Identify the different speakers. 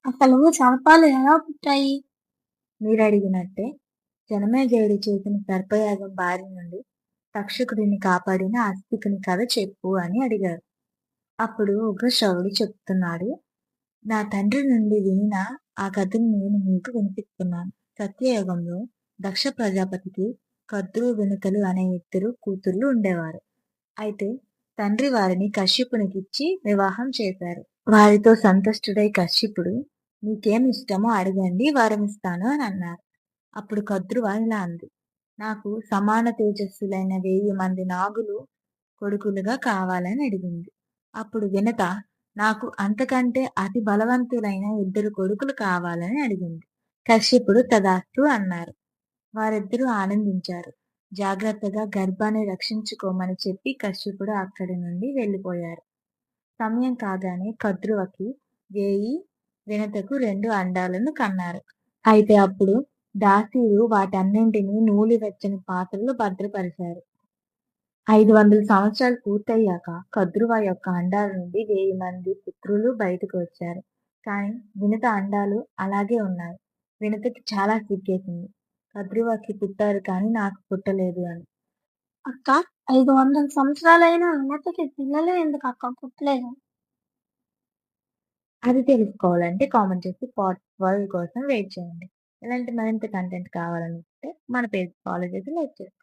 Speaker 1: అసలు సర్పాలు ఎలా పుట్టాయి?
Speaker 2: మీరడిగినట్టే జనమేజయుడు చేసిన సర్పయాగం బారి నుండి తక్షకుడిని కాపాడిన అస్తికుని కథ చెప్పు అని అడిగారు. అప్పుడు ఉగ్రశ్రవుడు చెప్తున్నాడు. నా తండ్రి నుండి వినిన ఆ కథను నేను మీకు వినిపిస్తున్నాను. సత్యయుగంలో దక్ష ప్రజాపతికి కద్రు వినుతలు అనే ఇద్దరు కూతుర్లు ఉండేవారు. అయితే తండ్రి వారిని కశ్యపునికిచ్చి వివాహం చేశారు. వారితో సంతుష్టుడై కశ్యపుడు మీకేం ఇష్టమో అడగండి వరమిస్తాను అని అన్నారు. అప్పుడు కద్రువ ఇలా అంది. నాకు సమాన తేజస్సులైన 1000 మంది నాగులు కొడుకులుగా కావాలని అడిగింది. అప్పుడు వినత నాకు అంతకంటే అతి బలవంతులైన 2 కొడుకులు కావాలని అడిగింది. కశ్యపుడు తదాస్తు అన్నారు. వారిద్దరూ ఆనందించారు. జాగ్రత్తగా గర్భాన్ని రక్షించుకోమని చెప్పి కశ్యపుడు అక్కడి నుండి వెళ్ళిపోయారు. సమయం కాగానే కద్రువకి 1000, వినతకు 2 అండాలను కన్నారు. అయితే అప్పుడు దాసీలు వాటన్నింటినీ నూలివెచ్చని పాత్రలో భద్రపరిచారు. 500 సంవత్సరాలు పూర్తయ్యాక కద్రువ యొక్క అండాల నుండి 1000 మంది పుత్రులు బయటకు వచ్చారు. కానీ వినత అండాలు అలాగే ఉన్నాయి. వినతకి చాలా సిగ్గేసింది. కద్రువకి పుట్టారు కానీ నాకు పుట్టలేదు అని.
Speaker 1: అక్క 500 సంవత్సరాలైనా అన్నతకి పిల్లలే ఎందుకక్క పుట్టలేదు?
Speaker 2: అది తెలుసుకోవాలంటే కామెంట్ చేసి పార్ట్ 12 కోసం వెయిట్ చేయండి. ఇలాంటి మరింత కంటెంట్ కావాలనుకుంటే మన పేజ్ ఫాలో చేసి లైక్ చేయండి.